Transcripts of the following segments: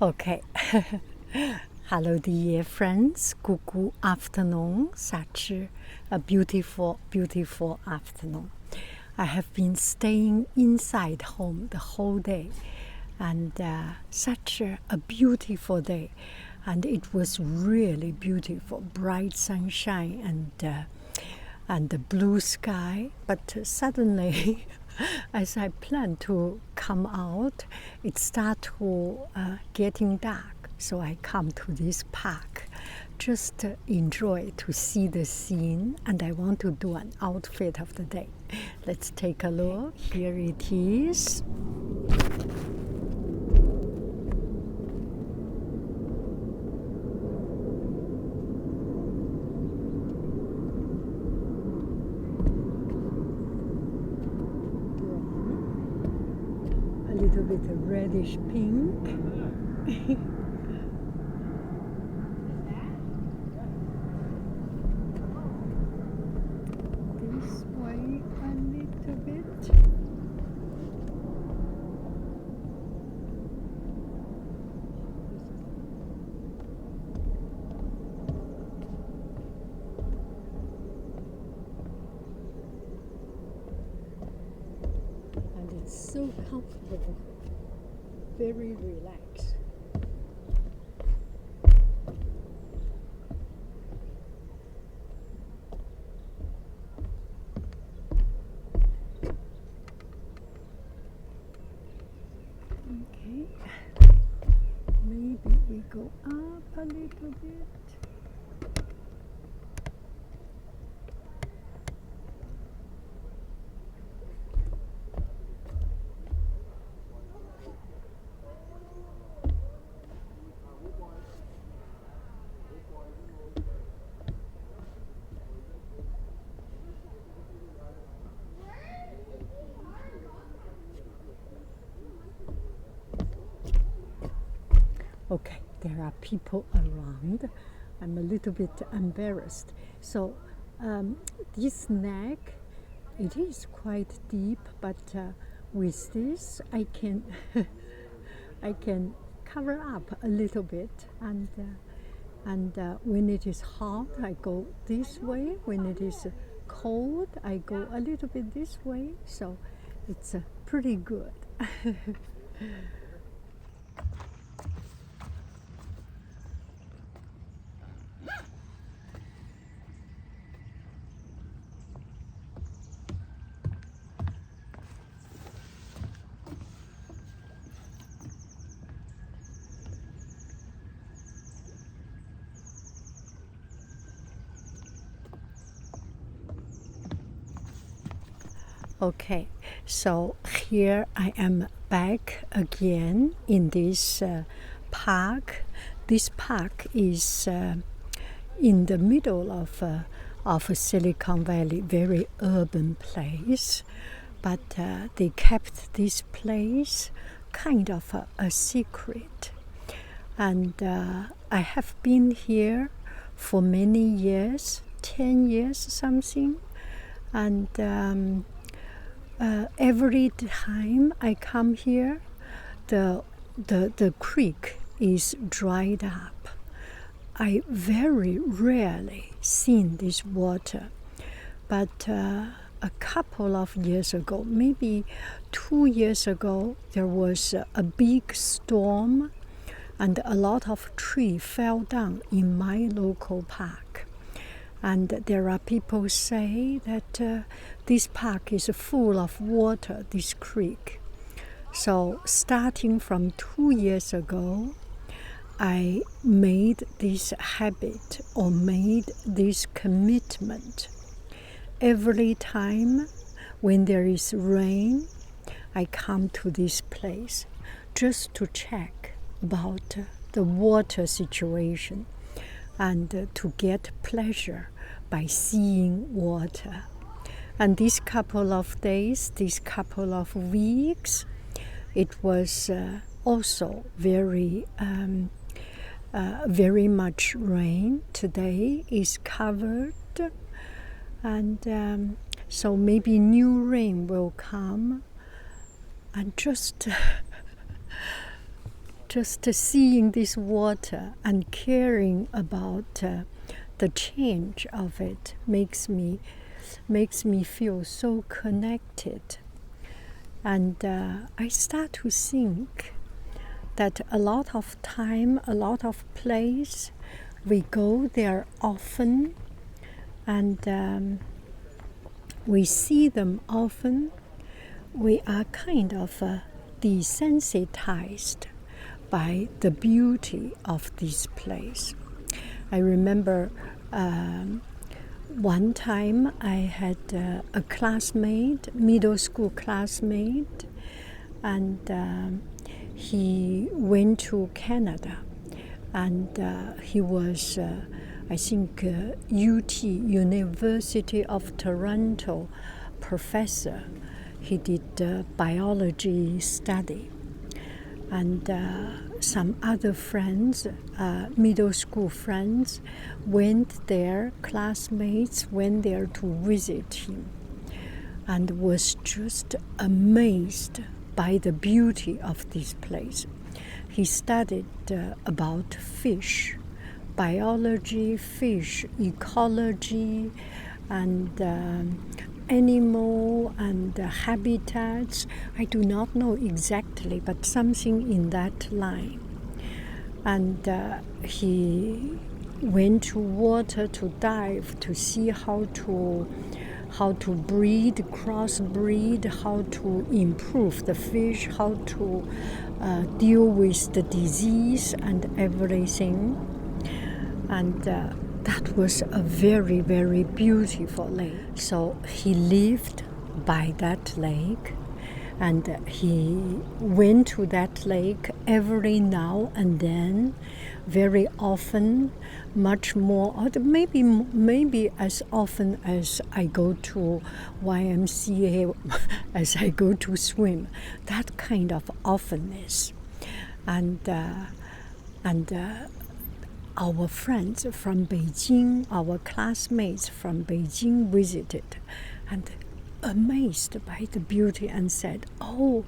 Okay. Hello, dear friends. Good afternoon. Such a beautiful, beautiful afternoon. I have been staying inside home the whole day, and such a beautiful day. And it was really beautiful, bright sunshine and the blue sky. But suddenly, as I planned to come out, it started getting dark. So I come to this park, just enjoy to see the scene, and I want to do an outfit of the day. Let's take a look. Here it is. A little bit of reddish pink. This way a little bit. And it's so comfortable, very relaxed. Okay, maybe we go up a little bit. Okay, there are people around. I'm a little bit embarrassed. So this neck, it is quite deep, but with this I can I can cover up a little bit, and when it is hot, I go this way. When it is cold, I go a little bit this way. So it's pretty good. Okay, so here I am back again in this park. This park is in the middle of a Silicon Valley, very urban place, but they kept this place kind of a secret. And I have been here for many years, 10 years something, and every time I come here, the creek is dried up. I very rarely seen this water, but a couple of years ago, maybe 2 years ago, there was a big storm, and a lot of trees fell down in my local park. And there are people say that this park is full of water, this creek. So starting from 2 years ago, I made this habit or made this commitment. Every time when there is rain, I come to this place just to check about the water situation and to get pleasure by seeing water. And these couple of days, these couple of weeks, it was also very much rain. Today is covered, and so maybe new rain will come. And just just seeing this water and caring about the change of it makes me feel so connected. And I start to think that a lot of time, a lot of place, we go there often, and we see them often. We are kind of desensitized by the beauty of this place. I remember one time I had a classmate, middle school classmate, and he went to Canada, and he was, I think, UT, University of Toronto professor. He did biology study. And some other friends, middle school friends, went there, classmates went there to visit him, and was just amazed by the beauty of this place. He studied about fish, biology, fish, ecology, and animal and habitats. I do not know exactly, but something in that line. And he went to water to dive to see how to breed, crossbreed, how to improve the fish, how to deal with the disease and everything. And that was a very, very beautiful lake. So he lived by that lake, and he went to that lake every now and then, very often, much more, or maybe as often as I go to YMCA, as I go to swim, that kind of often-ness. And our friends from Beijing, our classmates from Beijing visited, and amazed by the beauty, and said, "Oh,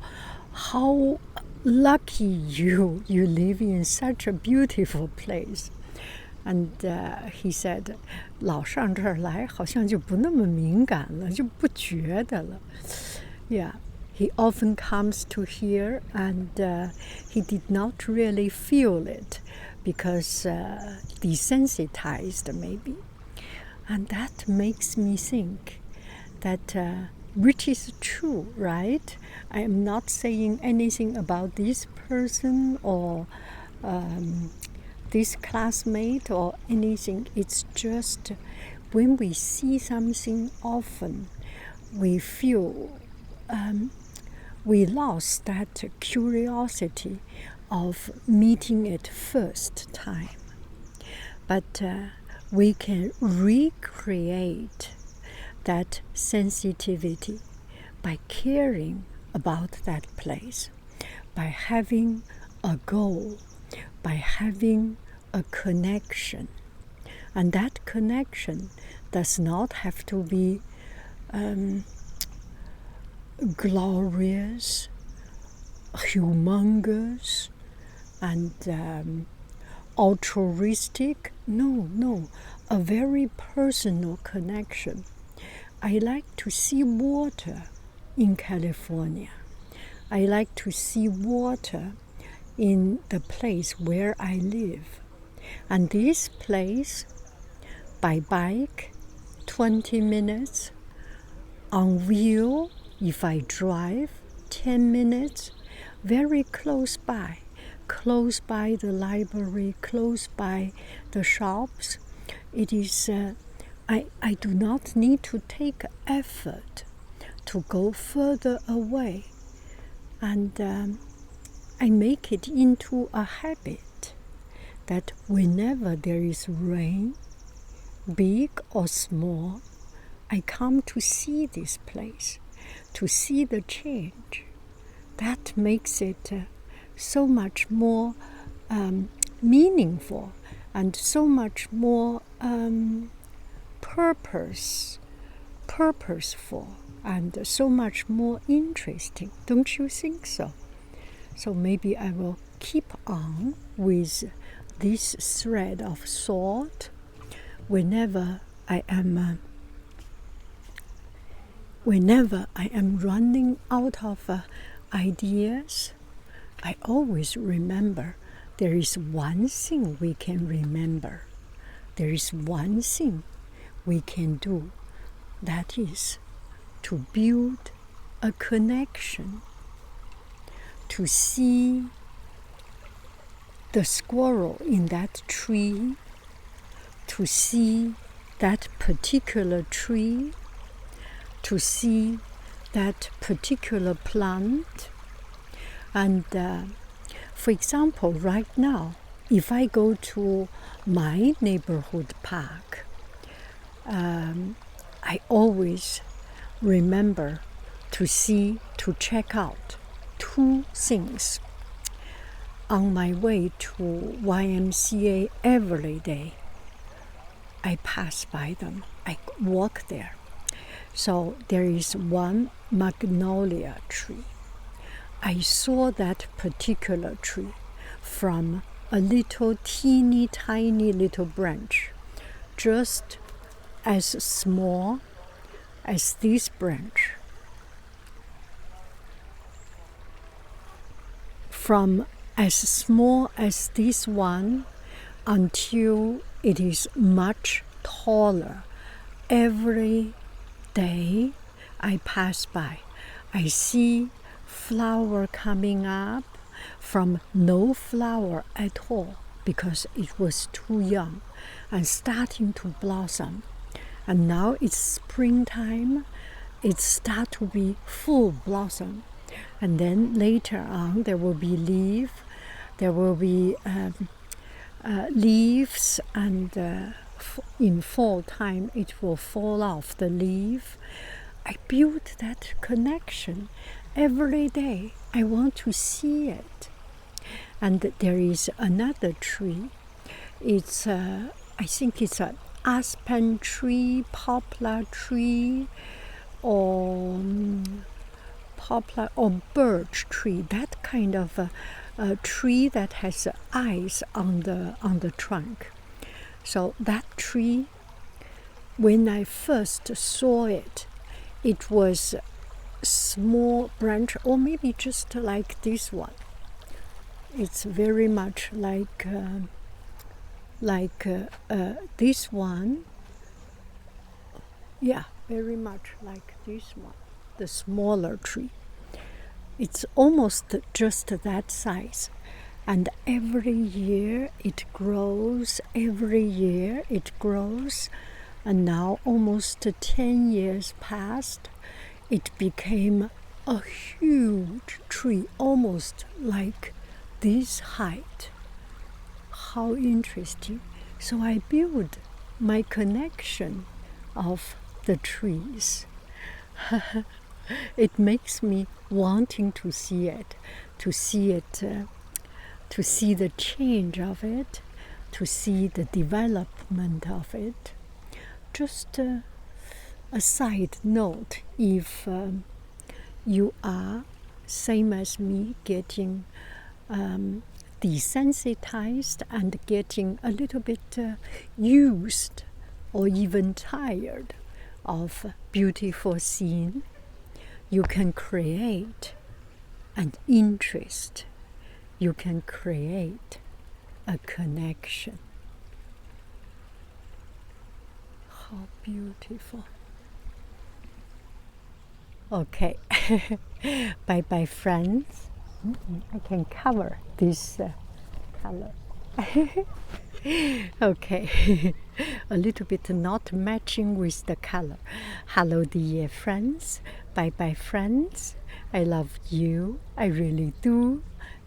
how lucky you live in such a beautiful place." And he said, 老上这儿来好像就不那么敏感了，就不觉得了。Yeah. He often comes to here, and he did not really feel it because desensitized maybe. And that makes me think that, which is true, right? I am not saying anything about this person or this classmate or anything. It's just when we see something often, we feel we lost that curiosity of meeting it first time. But we can recreate that sensitivity by caring about that place, by having a goal, by having a connection. And that connection does not have to be glorious, humongous, and altruistic. No, a very personal connection. I like to see water in California. I like to see water in the place where I live. And this place, by bike, 20 minutes, on wheel, if I drive, 10 minutes, very close by the library, close by the shops. It is, I do not need to take effort to go further away. And I make it into a habit that whenever there is rain, big or small, I come to see this place, to see the change. That makes it so much more meaningful and so much more purposeful and so much more interesting. Don't you think so? So maybe I will keep on with this thread of thought whenever I am running out of ideas. I always remember there is one thing we can remember. There is one thing we can do. That is to build a connection, to see the squirrel in that tree, to see that particular tree, to see that particular plant. And for example, right now, if I go to my neighborhood park, I always remember to check out two things. On my way to YMCA every day, I pass by them. I walk there. So there is one magnolia tree. I saw that particular tree from a little teeny tiny little branch, just as small as this branch. From as small as this one until it is much taller. Every day I pass by, I see flower coming up from no flower at all because it was too young and starting to blossom. And now it's springtime, it starts to be full blossom. And then later on there will be leaves, and in fall time it will fall off the leaf. I build that connection every day. I want to see it. And there is another tree. It's I think it's an aspen tree, poplar tree, or poplar or birch tree. That kind of a tree that has eyes on the trunk. So that tree, when I first saw it, it was small branch, or maybe just like this one. It's very much like this one. Yeah, very much like this one, the smaller tree. It's almost just that size. And every year it grows, every year it grows. And now almost 10 years passed, it became a huge tree, almost like this height. How interesting. So I build my connection of the trees. It makes me wanting to see it, to see the change of it, to see the development of it. Just a side note, if you are, same as me, getting desensitized and getting a little bit used or even tired of beautiful scene, you can create an interest. You can create a connection. How beautiful. Okay. Bye-bye, friends. I can cover this color. Okay. A little bit not matching with the color. Hello, dear friends. Bye-bye, friends. I love you. I really do.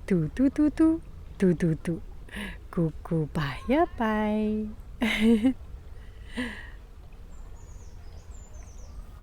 Do. Goodbye. Bye.